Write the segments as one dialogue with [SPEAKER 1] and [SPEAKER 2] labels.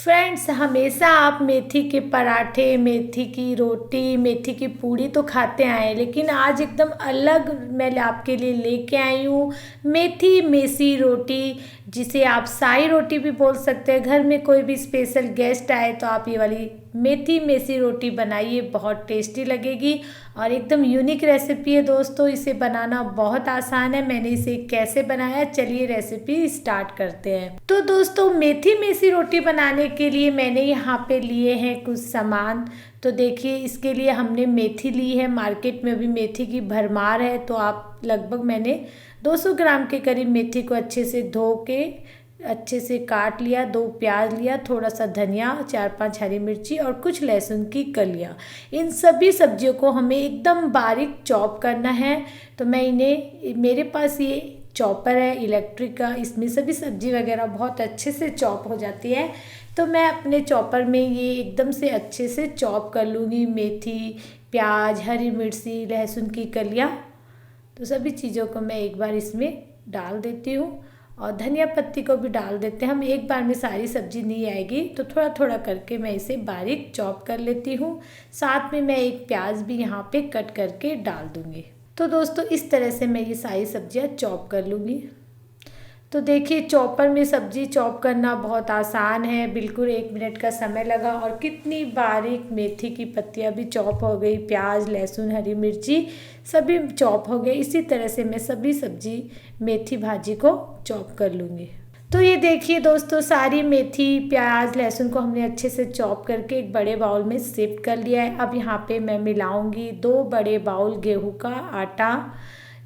[SPEAKER 1] Friends, हमेशा आप मेथी के पराठे, मेथी की रोटी, मेथी की पूड़ी तो खाते आए हैं, लेकिन आज एकदम अलग मैं आपके लिए लेके आई हूँ मेथी मेसी रोटी, जिसे आप साई रोटी भी बोल सकते हैं। घर में कोई भी स्पेशल गेस्ट आए तो आप ये वाली मेथी मेसी रोटी बनाइए, बहुत टेस्टी लगेगी और एकदम यूनिक रेसिपी है दोस्तों। इसे बनाना बहुत आसान है। मैंने इसे कैसे बनाया, चलिए रेसिपी स्टार्ट करते हैं। तो दोस्तों, मेथी मेसी रोटी बनाने के लिए मैंने यहाँ पे लिए हैं कुछ सामान। तो देखिए, इसके लिए हमने मेथी ली है। मार्केट में अभी मेथी की भरमार है, तो आप लगभग मैंने 200 ग्राम के करीब मेथी को अच्छे से धो के अच्छे से काट लिया। 2 प्याज लिया, थोड़ा सा धनिया, 4-5 हरी मिर्ची और कुछ लहसुन की कलियाँ। इन सभी सब्जियों को हमें एकदम बारीक चॉप करना है। तो मैं इन्हें, मेरे पास ये चॉपर है इलेक्ट्रिक का, इसमें सभी सब्जी वगैरह बहुत अच्छे से चॉप हो जाती है। तो मैं अपने चॉपर में ये एकदम से अच्छे से चॉप कर लूँगी। मेथी, प्याज, हरी मिर्ची, लहसुन की कलियाँ, तो सभी चीज़ों को मैं एक बार इसमें डाल देती हूँ और धनिया पत्ती को भी डाल देते हैं। हम एक बार में सारी सब्जी नहीं आएगी, तो थोड़ा थोड़ा करके मैं इसे बारीक चॉप कर लेती हूँ। साथ में मैं एक प्याज भी यहाँ पे कट करके डाल दूँगी। तो दोस्तों, इस तरह से मैं ये सारी सब्जियाँ चॉप कर लूँगी। तो देखिए, चॉपर में सब्जी चॉप करना बहुत आसान है, बिल्कुल 1 मिनट का समय लगा और कितनी बारीक मेथी की पत्तियां भी चॉप हो गई। प्याज, लहसुन, हरी मिर्ची सभी चॉप हो गए। इसी तरह से मैं सभी सब्जी मेथी भाजी को चॉप कर लूँगी। तो ये देखिए दोस्तों, सारी मेथी, प्याज, लहसुन को हमने अच्छे से चॉप करके एक बड़े बाउल में शिफ्ट कर लिया है। अब यहाँ पे मैं मिलाऊंगी 2 बड़े बाउल गेहूं का आटा।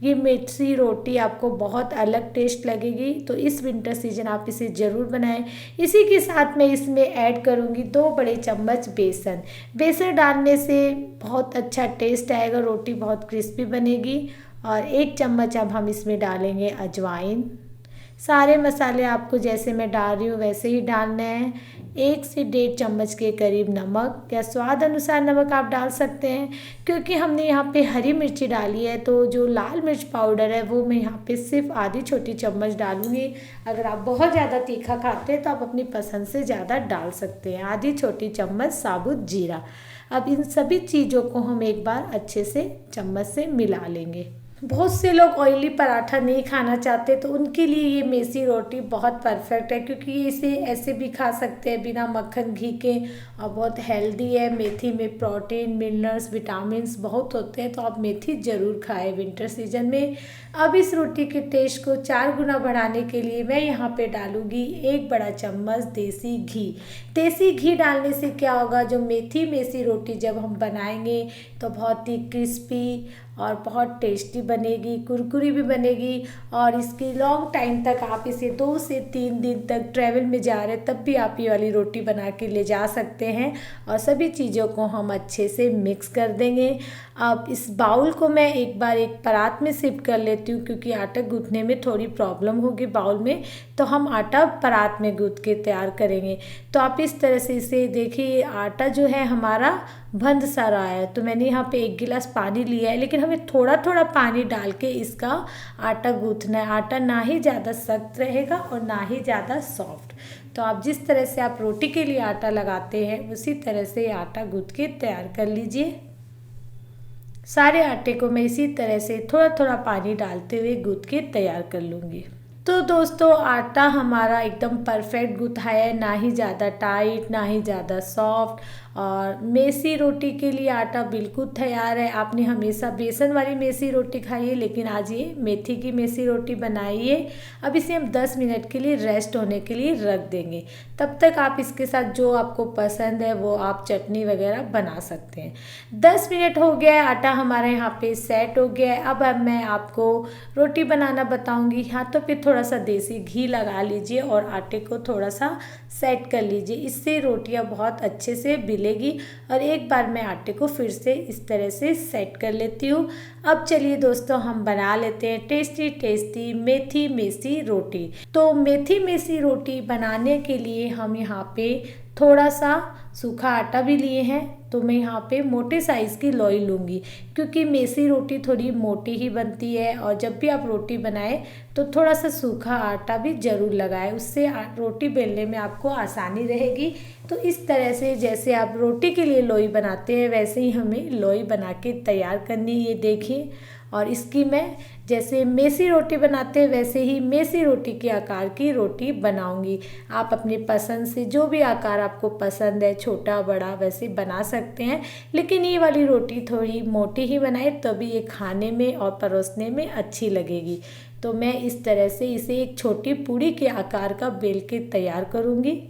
[SPEAKER 1] ये मेथी रोटी आपको बहुत अलग टेस्ट लगेगी, तो इस विंटर सीजन आप इसे ज़रूर बनाएं। इसी के साथ मैं इसमें ऐड करूँगी 2 बड़े चम्मच बेसन। बेसन डालने से बहुत अच्छा टेस्ट आएगा, रोटी बहुत क्रिस्पी बनेगी। और 1 चम्मच अब हम इसमें डालेंगे अजवाइन। सारे मसाले आपको जैसे मैं डाल रही हूँ वैसे ही डालने हैं। 1 से 1.5 चम्मच के करीब नमक, या स्वाद अनुसार नमक आप डाल सकते हैं। क्योंकि हमने यहाँ पे हरी मिर्ची डाली है, तो जो लाल मिर्च पाउडर है वो मैं यहाँ पे सिर्फ आधी छोटी चम्मच डालूँगी। अगर आप बहुत ज़्यादा तीखा खाते हैं तो आप अपनी पसंद से ज़्यादा डाल सकते हैं। आधी छोटी चम्मच साबुत जीरा। अब इन सभी चीज़ों को हम एक बार अच्छे से चम्मच से मिला लेंगे। बहुत से लोग ऑयली पराठा नहीं खाना चाहते, तो उनके लिए ये मेसी रोटी बहुत परफेक्ट है, क्योंकि ये इसे ऐसे भी खा सकते हैं बिना मक्खन घी के और बहुत हेल्दी है। मेथी में प्रोटीन, मिनरल्स, विटामिन्स बहुत होते हैं, तो आप मेथी ज़रूर खाएं विंटर सीजन में। अब इस रोटी के टेस्ट को 4 गुना बढ़ाने के लिए मैं यहाँ पे डालूँगी 1 बड़ा चम्मच देसी घी। देसी घी डालने से क्या होगा, जो मेथी मेसी रोटी जब हम बनाएंगे तो बहुत ही क्रिस्पी और बहुत टेस्टी बनेगी, कुरकुरी भी बनेगी। और इसकी लॉन्ग टाइम तक आप इसे 2 से 3 दिन तक ट्रैवल में जा रहे तब भी आप ये वाली रोटी बना के ले जा सकते हैं। और सभी चीज़ों को हम अच्छे से मिक्स कर देंगे। अब इस बाउल को मैं एक बार एक परात में शिफ्ट कर लेती हूँ, क्योंकि आटा गूँथने में थोड़ी प्रॉब्लम होगी बाउल में, तो हम आटा परात में गूँथ के तैयार करेंगे। तो आप इस तरह से इसे देखिए, आटा जो है हमारा बंध सा रहा है। तो मैंने यहाँ पे 1 गिलास पानी लिया है, लेकिन हमें थोड़ा थोड़ा पानी डाल के इसका आटा गूँथना है। आटा ना ही ज़्यादा सख्त रहेगा और ना ही ज़्यादा सॉफ्ट। तो आप जिस तरह से आप रोटी के लिए आटा लगाते हैं उसी तरह से आटा गूँथ के तैयार कर लीजिए। सारे आटे को मैं इसी तरह से थोड़ा थोड़ा पानी डालते हुए गूँथ के तैयार कर लूँगी। तो दोस्तों, आटा हमारा एकदम परफेक्ट गूँथा है, ना ही ज़्यादा टाइट ना ही ज़्यादा सॉफ्ट। और मेसी रोटी के लिए आटा बिल्कुल तैयार है। आपने हमेशा बेसन वाली मेसी रोटी खाई है, लेकिन आज ये मेथी की मेसी रोटी बनाइए। अब इसे हम 10 मिनट के लिए रेस्ट होने के लिए रख देंगे। तब तक आप इसके साथ जो आपको पसंद है वो आप चटनी वगैरह बना सकते हैं। 10 मिनट हो गया है, आटा हमारा यहाँ पे सेट हो गया है। अब मैं आपको रोटी बनाना बताऊँगी। हाथों पे थोड़ा सा देसी घी लगा लीजिए और आटे को थोड़ा सा सेट कर लीजिए। इससे रोटियां बहुत अच्छे से बिलेगी। और एक बार मैं आटे को फिर से इस तरह से सेट कर लेती हूँ। अब चलिए दोस्तों, हम बना लेते हैं टेस्टी टेस्टी मेथी मेसी रोटी। तो मेथी मेसी रोटी बनाने के लिए हम यहाँ पे थोड़ा सा सूखा आटा भी लिए हैं, तो मैं यहाँ पे मोटे साइज़ की लोई लूँगी, क्योंकि मेसी रोटी थोड़ी मोटी ही बनती है। और जब भी आप रोटी बनाएं तो थोड़ा सा सूखा आटा भी ज़रूर लगाएं, उससे रोटी बेलने में आपको आसानी रहेगी। तो इस तरह से जैसे आप रोटी के लिए लोई बनाते हैं वैसे ही हमें लोई बना के तैयार करनी है, ये देखिए। और इसकी मैं जैसे मेसी रोटी बनाते हैं वैसे ही मेसी रोटी के आकार की रोटी बनाऊंगी। आप अपनी पसंद से जो भी आकार आपको पसंद है, छोटा बड़ा वैसे बना सकते हैं, लेकिन ये वाली रोटी थोड़ी मोटी ही बनाए तभी ये खाने में और परोसने में अच्छी लगेगी। तो मैं इस तरह से इसे एक छोटी पूड़ी के आकार का बेल के तैयार करूँगी,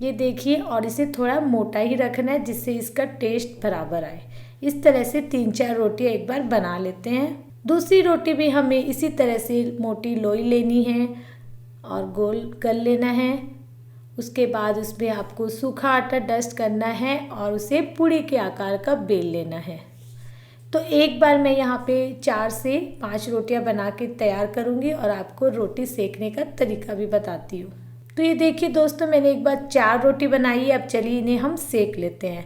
[SPEAKER 1] ये देखिए। और इसे थोड़ा मोटा ही रखना है जिससे इसका टेस्ट बराबर आए। इस तरह से 3-4 रोटियां एक बार बना लेते हैं। दूसरी रोटी भी हमें इसी तरह से मोटी लोई लेनी है और गोल कर लेना है। उसके बाद उसमें आपको सूखा आटा डस्ट करना है और उसे पूड़ी के आकार का बेल लेना है। तो एक बार मैं यहाँ पे 4 से 5 रोटियां बना के तैयार करूँगी और आपको रोटी सेकने का तरीका भी बताती हूँ। तो ये देखिए दोस्तों, मैंने एक बार 4 रोटी बनाई है। अब चलिए इन्हें हम सेक लेते हैं।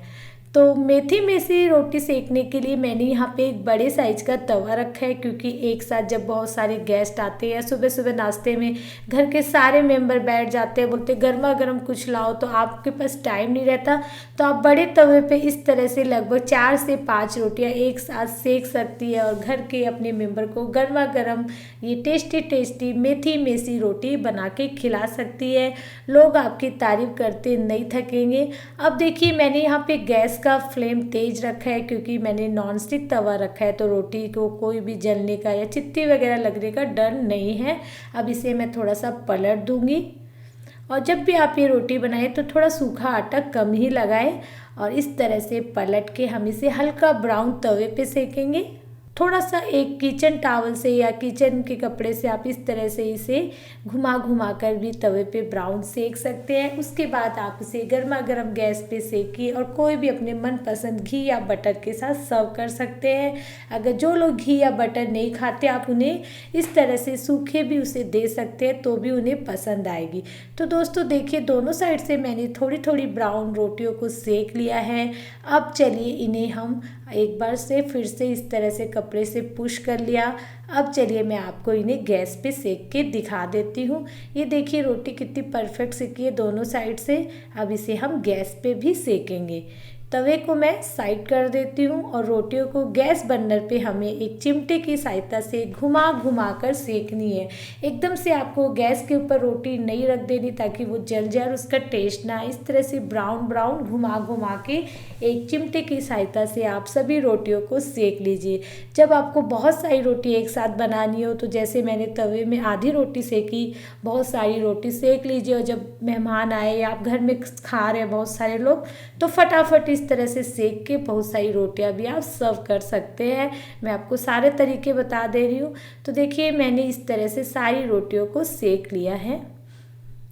[SPEAKER 1] तो मेथी मेसी रोटी सेकने के लिए मैंने यहाँ पे एक बड़े साइज का तवा रखा है, क्योंकि एक साथ जब बहुत सारे गेस्ट आते हैं, सुबह सुबह नाश्ते में घर के सारे मेंबर बैठ जाते हैं, बोलते गर्मा गर्म कुछ लाओ, तो आपके पास टाइम नहीं रहता। तो आप बड़े तवे पे इस तरह से लगभग 4 से 5 रोटियाँ एक साथ सेक सकती है और घर के अपने मेंबर को गर्मा गर्म ये टेस्टी टेस्टी मेथी मेसी रोटी बना के खिला सकती है। लोग आपकी तारीफ करते नहीं थकेंगे। अब देखिए, मैंने यहाँ पे गैस का फ्लेम तेज रखा है, क्योंकि मैंने नॉन स्टिक तवा रखा है, तो रोटी को कोई भी जलने का या चित्ती वगैरह लगने का डर नहीं है। अब इसे मैं थोड़ा सा पलट दूंगी। और जब भी आप ये रोटी बनाएं तो थोड़ा सूखा आटा कम ही लगाएं और इस तरह से पलट के हम इसे हल्का ब्राउन तवे पे सेकेंगे। थोड़ा सा एक किचन टावल से या किचन के कपड़े से आप इस तरह से इसे घुमा घुमा कर भी तवे पे ब्राउन सेक सकते हैं। उसके बाद आप इसे गर्मा गर्म गैस पे सेकिए और कोई भी अपने मनपसंद घी या बटर के साथ सर्व कर सकते हैं। अगर जो लोग घी या बटर नहीं खाते, आप उन्हें इस तरह से सूखे भी उसे दे सकते हैं, तो भी उन्हें पसंद आएगी। तो दोस्तों देखिए, दोनों साइड से मैंने थोड़ी थोड़ी ब्राउन रोटियों को सेक लिया है। अब चलिए इन्हें हम एक बार से फिर से इस तरह से कपड़े से पुश कर लिया। अब चलिए मैं आपको इन्हें गैस पे सेक के दिखा देती हूँ। ये देखिए रोटी कितनी परफेक्ट सेकी है दोनों साइड से। अब इसे हम गैस पे भी सेकेंगे। तवे को मैं साइड कर देती हूँ और रोटियों को गैस बर्नर पे हमें एक चिमटे की सहायता से घुमा घुमा कर सेकनी है। एकदम से आपको गैस के ऊपर रोटी नहीं रख देनी ताकि वो जल जाए और उसका टेस्ट ना। इस तरह से ब्राउन ब्राउन घुमा घुमा के एक चिमटे की सहायता से आप सभी रोटियों को सेक लीजिए। जब आपको बहुत सारी रोटी एक साथ बनानी हो, तो जैसे मैंने तवे में आधी रोटी सेकी, बहुत सारी रोटी सेक लीजिए। और जब मेहमान आए या आप घर में खा रहे हैं बहुत सारे लोग, तो फटाफट इस तरह से सेक के बहुत सारी रोटियां भी आप सर्व कर सकते हैं। मैं आपको सारे तरीके बता दे रही हूँ। तो देखिए, मैंने इस तरह से सारी रोटियों को सेक लिया है।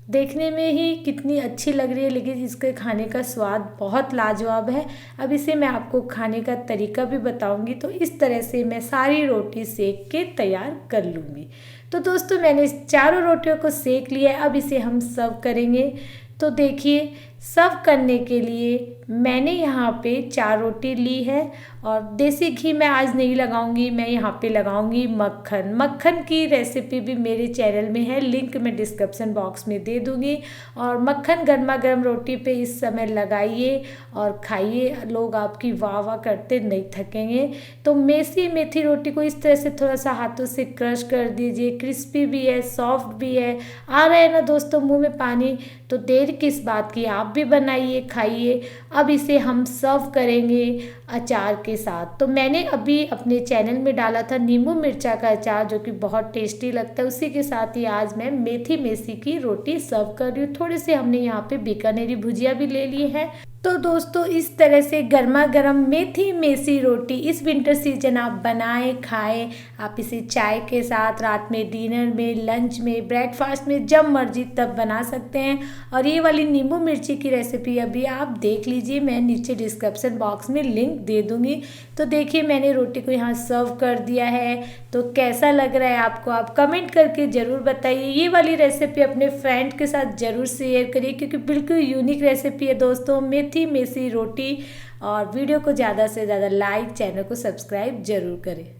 [SPEAKER 1] देखने में ही कितनी अच्छी लग रही है, लेकिन इसके खाने का स्वाद बहुत लाजवाब है। अब इसे मैं आपको खाने का तरीका भी बताऊंगी। तो इस तरह से मैं सारी रोटी सेक के तैयार कर लूँगी। तो दोस्तों, मैंने चारों रोटियों को सेक लिया है। अब इसे हम सर्व करेंगे। तो देखिए, सर्व करने के लिए मैंने यहाँ पे 4 रोटी ली है और देसी घी मैं आज नहीं लगाऊंगी, मैं यहाँ पे लगाऊंगी मक्खन। मक्खन की रेसिपी भी मेरे चैनल में है, लिंक मैं डिस्क्रिप्शन बॉक्स में दे दूँगी। और मक्खन गर्मा गर्म रोटी पे इस समय लगाइए और खाइए, लोग आपकी वाह वाह करते नहीं थकेंगे। तो मेसी मेथी रोटी को इस तरह से थोड़ा सा हाथों से क्रश कर दीजिए। क्रिस्पी भी है, सॉफ्ट भी है। आ रहा है ना दोस्तों मुँह में पानी? तो देर किस बात की, आप भी बनाइए, खाइए। अब इसे हम सर्व करेंगे अचार के साथ। तो मैंने अभी अपने चैनल में डाला था नींबू मिर्चा का अचार, जो कि बहुत टेस्टी लगता है। उसी के साथ ही आज मैं मेथी मेसी की रोटी सर्व कर रही हूँ। थोड़े से हमने यहाँ पे बीकानेरी भुजिया भी ले ली है। तो दोस्तों इस तरह से गर्मा गर्म मेथी मेसी रोटी इस विंटर सीजन आप बनाएं खाएं। आप इसे चाय के साथ, रात में डिनर में, लंच में, ब्रेकफास्ट में, जब मर्जी तब बना सकते हैं। और ये वाली नींबू मिर्ची की रेसिपी अभी आप देख लीजिए, मैं नीचे डिस्क्रिप्शन बॉक्स में लिंक दे दूँगी। तो देखिए मैंने रोटी को यहाँ सर्व कर दिया है। तो कैसा लग रहा है आपको, आप कमेंट करके ज़रूर बताइए। ये वाली रेसिपी अपने फ्रेंड के साथ ज़रूर शेयर करिए क्योंकि बिल्कुल यूनिक रेसिपी है दोस्तों, मेथी मेसी रोटी। और वीडियो को ज़्यादा से ज़्यादा लाइक, चैनल को सब्सक्राइब ज़रूर करें।